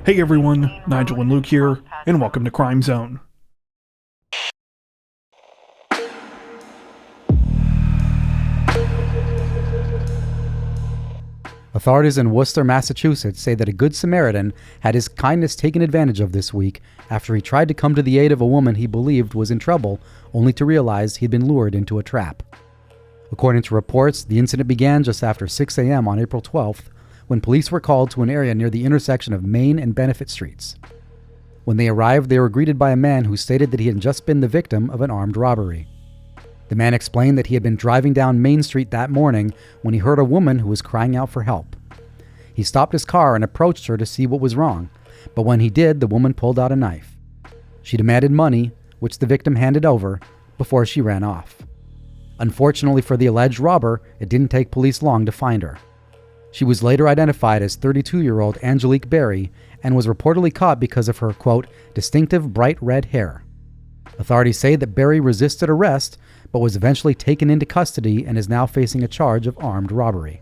Hey everyone, Nigel and Luke here, and welcome to Crime Zone. Authorities in Worcester, Massachusetts say that a Good Samaritan had his kindness taken advantage of this week after he tried to come to the aid of a woman he believed was in trouble, only to realize he'd been lured into a trap. According to reports, the incident began just after 6 a.m. on April 12th, when police were called to an area near the intersection of Main and Benefit Streets. When they arrived, they were greeted by a man who stated that he had just been the victim of an armed robbery. The man explained that he had been driving down Main Street that morning when he heard a woman who was crying out for help. He stopped his car and approached her to see what was wrong, but when he did, the woman pulled out a knife. She demanded money, which the victim handed over, before she ran off. Unfortunately for the alleged robber, it didn't take police long to find her. She was later identified as 32-year-old Angelique Berry and was reportedly caught because of her, quote, distinctive bright red hair. Authorities say that Berry resisted arrest, but was eventually taken into custody and is now facing a charge of armed robbery.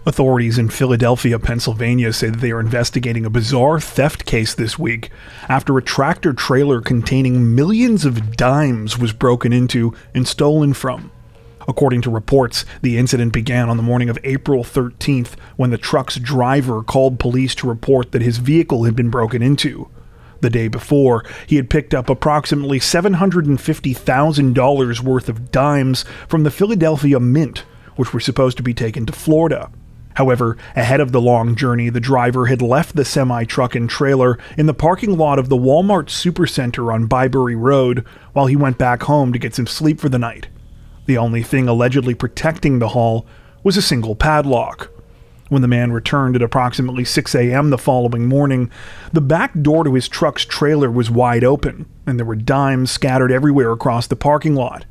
Authorities in Philadelphia, Pennsylvania say that they are investigating a bizarre theft case this week after a tractor trailer containing millions of dimes was broken into and stolen from. According to reports, the incident began on the morning of April 13th when the truck's driver called police to report that his vehicle had been broken into. The day before, he had picked up approximately $750,000 worth of dimes from the Philadelphia Mint, which were supposed to be taken to Florida. However, ahead of the long journey, the driver had left the semi-truck and trailer in the parking lot of the Walmart Supercenter on Byberry Road while he went back home to get some sleep for the night. The only thing allegedly protecting the haul was a single padlock. When the man returned at approximately 6 a.m. the following morning, the back door to his truck's trailer was wide open, and there were dimes scattered everywhere across the parking lot.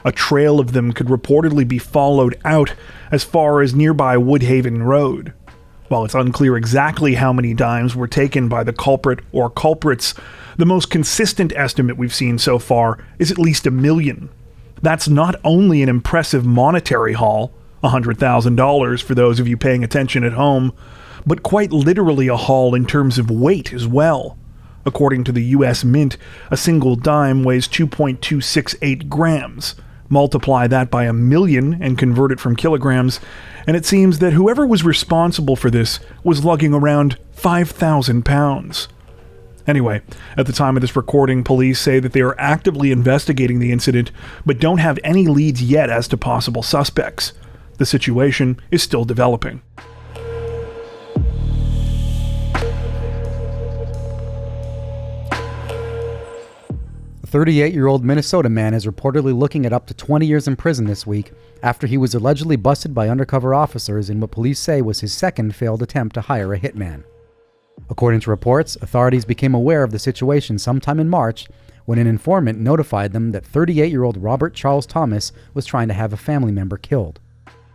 A trail of them could reportedly be followed out as far as nearby Woodhaven Road. While it's unclear exactly how many dimes were taken by the culprit or culprits, the most consistent estimate we've seen so far is at least $1 million. That's not only an impressive monetary haul, $100,000 for those of you paying attention at home, but quite literally a haul in terms of weight as well. According to the U.S. Mint, a single dime weighs 2.268 grams. Multiply that by 1 million and convert it from kilograms, and it seems that whoever was responsible for this was lugging around 5,000 pounds. Anyway, at the time of this recording, police say that they are actively investigating the incident, but don't have any leads yet as to possible suspects. The situation is still developing. A 38-year-old Minnesota man is reportedly looking at up to 20 years in prison this week after he was allegedly busted by undercover officers in what police say was his second failed attempt to hire a hitman. According to reports, authorities became aware of the situation sometime in March when an informant notified them that 38-year-old Robert Charles Thomas was trying to have a family member killed.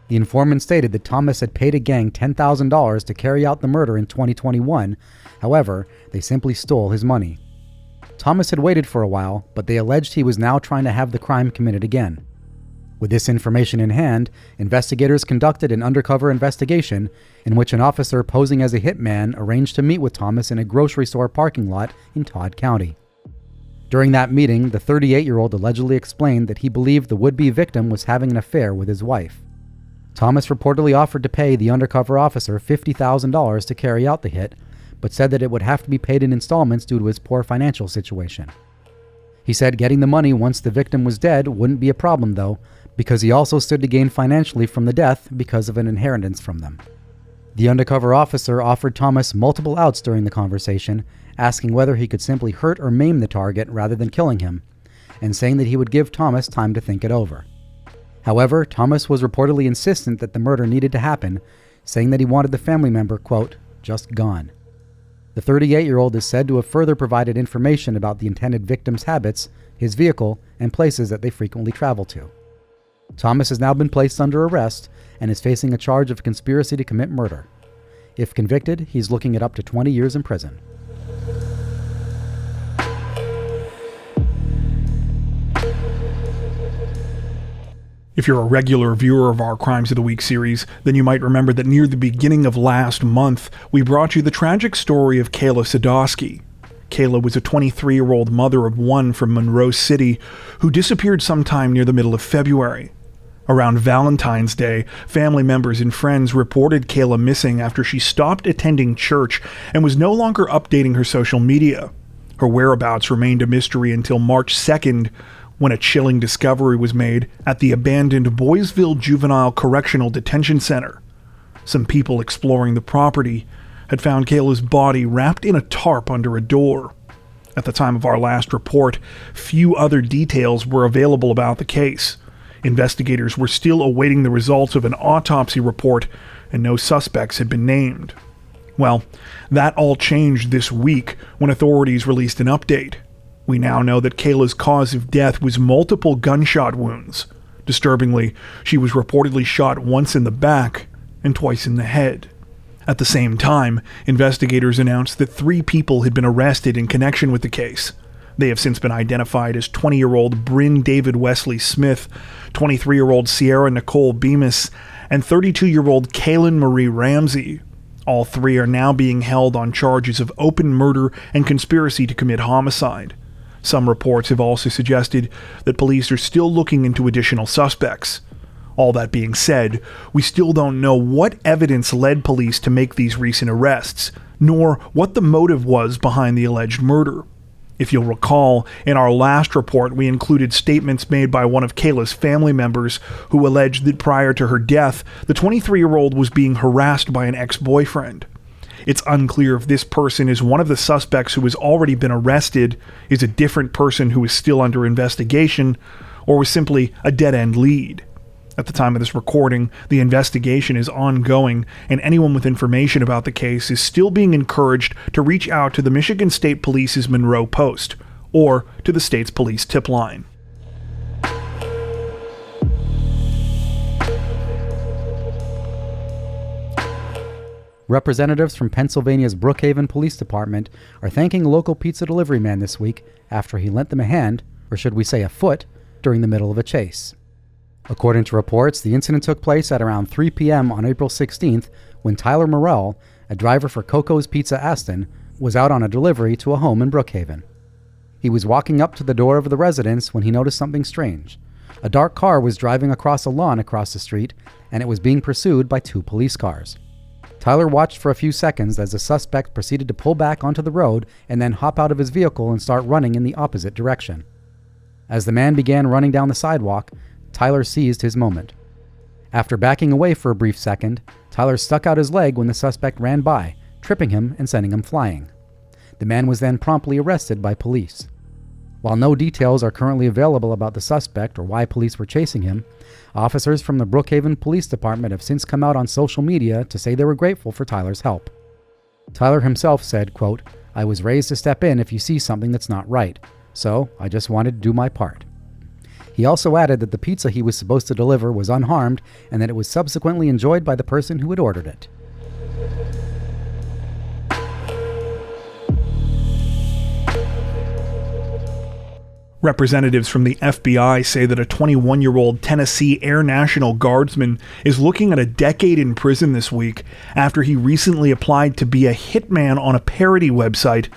The informant stated that Thomas had paid a gang $10,000 to carry out the murder in 2021, however, they simply stole his money. Thomas had waited for a while, but they alleged he was now trying to have the crime committed again. With this information in hand, investigators conducted an undercover investigation in which an officer posing as a hitman arranged to meet with Thomas in a grocery store parking lot in Todd County. During that meeting, the 38-year-old allegedly explained that he believed the would-be victim was having an affair with his wife. Thomas reportedly offered to pay the undercover officer $50,000 to carry out the hit, but said that it would have to be paid in installments due to his poor financial situation. He said getting the money once the victim was dead wouldn't be a problem though, because he also stood to gain financially from the death because of an inheritance from them. The undercover officer offered Thomas multiple outs during the conversation, asking whether he could simply hurt or maim the target rather than killing him, and saying that he would give Thomas time to think it over. However, Thomas was reportedly insistent that the murder needed to happen, saying that he wanted the family member, quote, just gone. The 38-year-old is said to have further provided information about the intended victim's habits, his vehicle, and places that they frequently travel to. Thomas has now been placed under arrest and is facing a charge of conspiracy to commit murder. If convicted, he's looking at up to 20 years in prison. If you're a regular viewer of our Crimes of the Week series, then you might remember that near the beginning of last month, we brought you the tragic story of Kayla Sadowski. Kayla was a 23-year-old mother of one from Monroe City who disappeared sometime near the middle of February. Around Valentine's Day, family members and friends reported Kayla missing after she stopped attending church and was no longer updating her social media. Her whereabouts remained a mystery until March 2nd, when a chilling discovery was made at the abandoned Boysville Juvenile Correctional Detention Center. Some people exploring the property had found Kayla's body wrapped in a tarp under a door. At the time of our last report, few other details were available about the case. Investigators were still awaiting the results of an autopsy report, and no suspects had been named. Well, that all changed this week when authorities released an update. We now know that Kayla's cause of death was multiple gunshot wounds. Disturbingly, she was reportedly shot once in the back and twice in the head. At the same time, investigators announced that 3 people had been arrested in connection with the case. They have since been identified as 20-year-old Bryn David Wesley Smith, 23-year-old Sierra Nicole Bemis, and 32-year-old Kaylin Marie Ramsey. All 3 are now being held on charges of open murder and conspiracy to commit homicide. Some reports have also suggested that police are still looking into additional suspects. All that being said, we still don't know what evidence led police to make these recent arrests, nor what the motive was behind the alleged murder. If you'll recall, in our last report we included statements made by one of Kayla's family members who alleged that prior to her death, the 23-year-old was being harassed by an ex-boyfriend. It's unclear if this person is one of the suspects who has already been arrested, is a different person who is still under investigation, or was simply a dead-end lead. At the time of this recording, the investigation is ongoing, and anyone with information about the case is still being encouraged to reach out to the Michigan State Police's Monroe Post, or to the state's police tip line. Representatives from Pennsylvania's Brookhaven Police Department are thanking a local pizza delivery man this week after he lent them a hand, or should we say a foot, during the middle of a chase. According to reports, the incident took place at around 3 p.m. on April 16th when Tyler Morrell, a driver for Coco's Pizza Aston, was out on a delivery to a home in Brookhaven. He was walking up to the door of the residence when he noticed something strange. A dark car was driving across a lawn across the street, and it was being pursued by 2 police cars. Tyler watched for a few seconds as the suspect proceeded to pull back onto the road and then hop out of his vehicle and start running in the opposite direction. As the man began running down the sidewalk, Tyler seized his moment. After backing away for a brief second, Tyler stuck out his leg when the suspect ran by, tripping him and sending him flying. The man was then promptly arrested by police. While no details are currently available about the suspect or why police were chasing him, officers from the Brookhaven Police Department have since come out on social media to say they were grateful for Tyler's help. Tyler himself said, quote, "I was raised to step in if you see something that's not right, so I just wanted to do my part." He also added that the pizza he was supposed to deliver was unharmed and that it was subsequently enjoyed by the person who had ordered it. Representatives from the FBI say that a 21-year-old Tennessee Air National Guardsman is looking at a decade in prison this week after he recently applied to be a hitman on a parody website,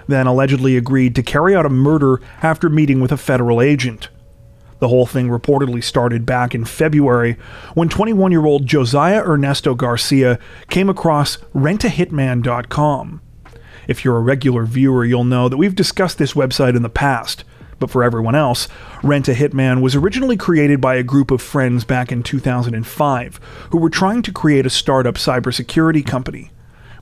then allegedly agreed to carry out a murder after meeting with a federal agent. The whole thing reportedly started back in February when 21-year-old Josiah Ernesto Garcia came across rentahitman.com. If you're a regular viewer, you'll know that we've discussed this website in the past. But for everyone else, Rent a Hitman was originally created by a group of friends back in 2005 who were trying to create a startup cybersecurity company.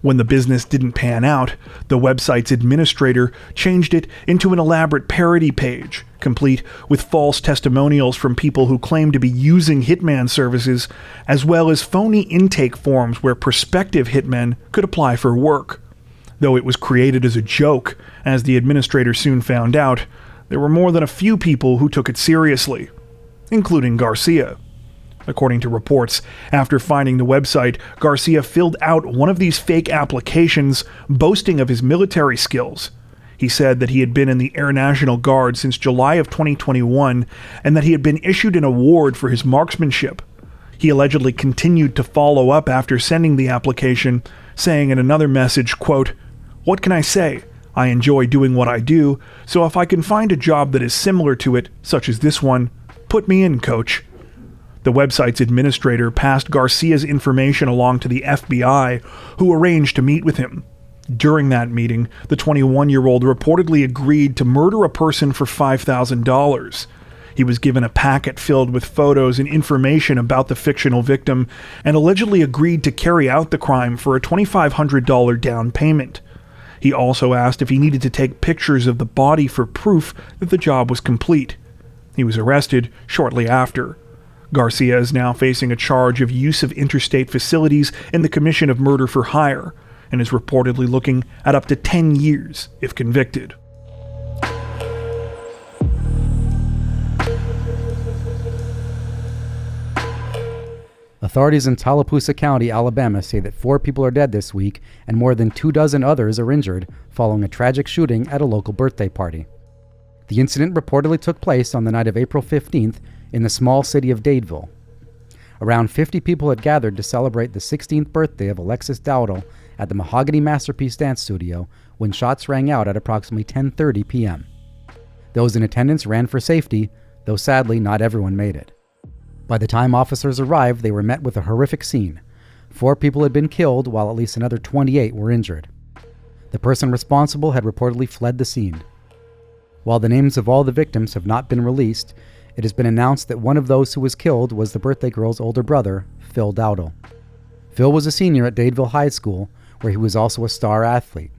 When the business didn't pan out, the website's administrator changed it into an elaborate parody page, complete with false testimonials from people who claimed to be using hitman services, as well as phony intake forms where prospective hitmen could apply for work. Though it was created as a joke, as the administrator soon found out, there were more than a few people who took it seriously, including Garcia. According to reports, after finding the website, Garcia filled out one of these fake applications boasting of his military skills. He said that he had been in the Air National Guard since July of 2021 and that he had been issued an award for his marksmanship. He allegedly continued to follow up after sending the application, saying in another message, quote, "What can I say? I enjoy doing what I do, so if I can find a job that is similar to it, such as this one, put me in, coach." The website's administrator passed Garcia's information along to the FBI, who arranged to meet with him. During that meeting, the 21-year-old reportedly agreed to murder a person for $5,000. He was given a packet filled with photos and information about the fictional victim and allegedly agreed to carry out the crime for a $2,500 down payment. He also asked if he needed to take pictures of the body for proof that the job was complete. He was arrested shortly after. Garcia is now facing a charge of use of interstate facilities in the commission of murder for hire, and is reportedly looking at up to 10 years if convicted. Authorities in Tallapoosa County, Alabama say that 4 people are dead this week and more than 24 others are injured following a tragic shooting at a local birthday party. The incident reportedly took place on the night of April 15th in the small city of Dadeville. Around 50 people had gathered to celebrate the 16th birthday of Alexis Dowdle at the Mahogany Masterpiece Dance Studio when shots rang out at approximately 10:30 p.m. Those in attendance ran for safety, though sadly not everyone made it. By the time officers arrived, they were met with a horrific scene. 4 people had been killed, while at least another 28 were injured. The person responsible had reportedly fled the scene. While the names of all the victims have not been released, it has been announced that one of those who was killed was the birthday girl's older brother, Phil Dowdle. Phil was a senior at Dadeville High School, where he was also a star athlete.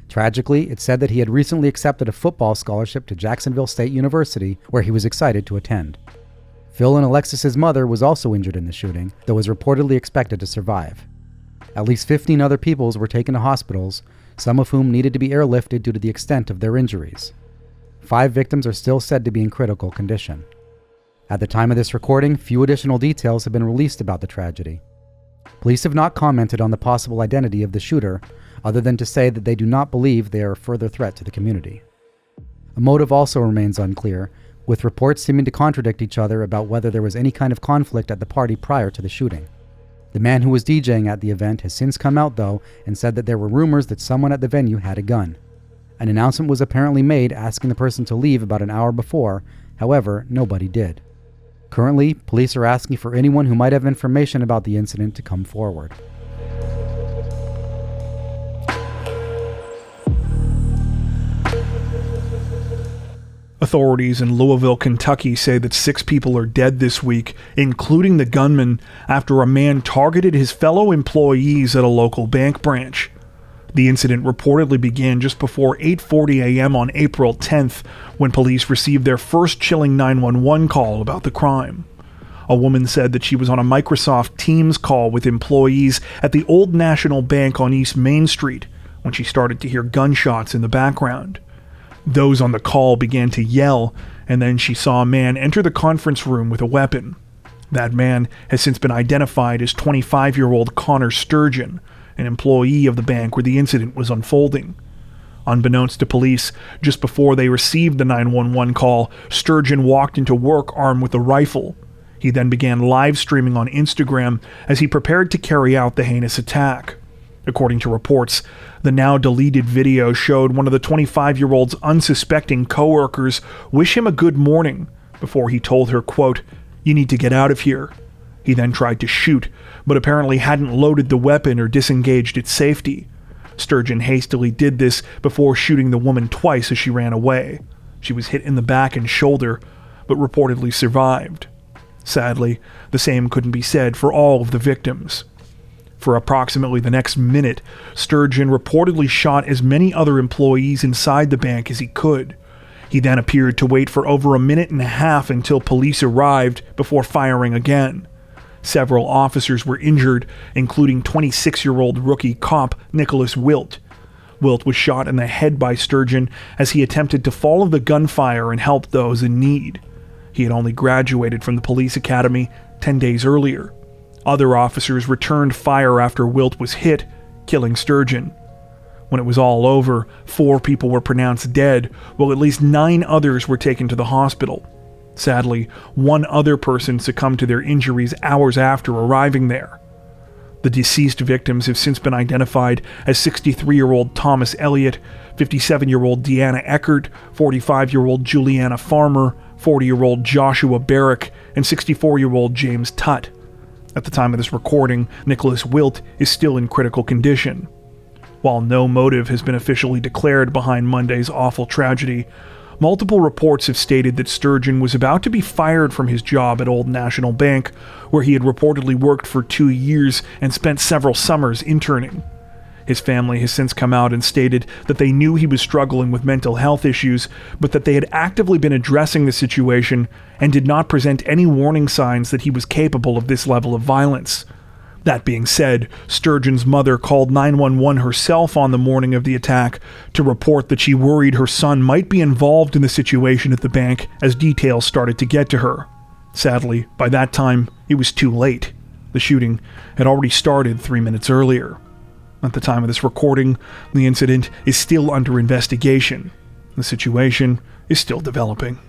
Tragically, it said that he had recently accepted a football scholarship to Jacksonville State University, where he was excited to attend. Phil and Alexis's mother was also injured in the shooting, though was reportedly expected to survive. At least 15 other people were taken to hospitals, some of whom needed to be airlifted due to the extent of their injuries. 5 victims are still said to be in critical condition. At the time of this recording, few additional details have been released about the tragedy. Police have not commented on the possible identity of the shooter, other than to say that they do not believe they are a further threat to the community. A motive also remains unclear, with reports seeming to contradict each other about whether there was any kind of conflict at the party prior to the shooting. The man who was DJing at the event has since come out, though, and said that there were rumors that someone at the venue had a gun. An announcement was apparently made asking the person to leave about an hour before, however, nobody did. Currently, police are asking for anyone who might have information about the incident to come forward. Authorities in Louisville, Kentucky say that 6 people are dead this week, including the gunman, after a man targeted his fellow employees at a local bank branch. The incident reportedly began just before 8:40 a.m. on April 10th, when police received their first chilling 911 call about the crime. A woman said that she was on a Microsoft Teams call with employees at the Old National Bank on East Main Street when she started to hear gunshots in the background. Those on the call began to yell, and then she saw a man enter the conference room with a weapon. That man has since been identified as 25-year-old Connor Sturgeon, an employee of the bank where the incident was unfolding. Unbeknownst to police, just before they received the 911 call, Sturgeon walked into work armed with a rifle. He then began live streaming on Instagram as he prepared to carry out the heinous attack. According to reports, the now deleted video showed one of the 25-year-old's unsuspecting coworkers wish him a good morning before he told her, quote, "You need to get out of here." He then tried to shoot, but apparently hadn't loaded the weapon or disengaged its safety. Sturgeon hastily did this before shooting the woman twice as she ran away. She was hit in the back and shoulder, but reportedly survived. Sadly, the same couldn't be said for all of the victims. For approximately the next minute, Sturgeon reportedly shot as many other employees inside the bank as he could. He then appeared to wait for over a minute and a half until police arrived before firing again. Several officers were injured, including 26-year-old rookie cop Nicholas Wilt. Wilt was shot in the head by Sturgeon as he attempted to follow the gunfire and help those in need. He had only graduated from the police academy 10 days earlier. Other officers returned fire after Wilt was hit, killing Sturgeon. When it was all over, 4 people were pronounced dead, while at least 9 others were taken to the hospital. Sadly, 1 other person succumbed to their injuries hours after arriving there. The deceased victims have since been identified as 63-year-old Thomas Elliott, 57-year-old Deanna Eckert, 45-year-old Juliana Farmer, 40-year-old Joshua Barrick, and 64-year-old James Tutt. At the time of this recording, Nicholas Wilt is still in critical condition. While no motive has been officially declared behind Monday's awful tragedy, multiple reports have stated that Sturgeon was about to be fired from his job at Old National Bank, where he had reportedly worked for 2 years and spent several summers interning. His family has since come out and stated that they knew he was struggling with mental health issues, but that they had actively been addressing the situation and did not present any warning signs that he was capable of this level of violence. That being said, Sturgeon's mother called 911 herself on the morning of the attack to report that she worried her son might be involved in the situation at the bank as details started to get to her. Sadly, by that time, it was too late. The shooting had already started 3 minutes earlier. At the time of this recording, the incident is still under investigation. The situation is still developing.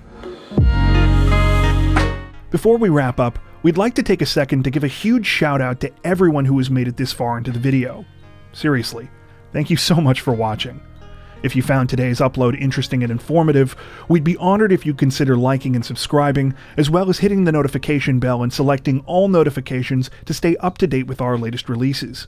Before we wrap up, we'd like to take a second to give a huge shout out to everyone who has made it this far into the video. Seriously, thank you so much for watching. If you found today's upload interesting and informative, we'd be honored if you'd consider liking and subscribing, as well as hitting the notification bell and selecting all notifications to stay up to date with our latest releases.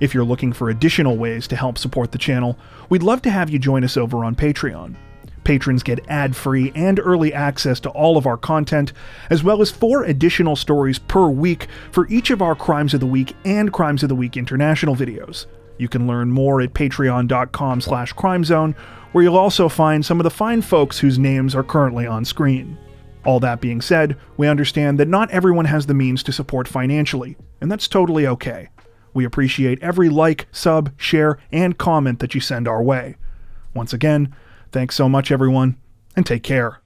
If you're looking for additional ways to help support the channel, we'd love to have you join us over on Patreon. Patrons get ad-free and early access to all of our content, as well as 4 additional stories per week for each of our Crimes of the Week and Crimes of the Week International videos. You can learn more at patreon.com/crimezone, where you'll also find some of the fine folks whose names are currently on screen. All that being said, we understand that not everyone has the means to support financially, and that's totally okay. We appreciate every like, sub, share, and comment that you send our way. Once again, thanks so much everyone, and take care.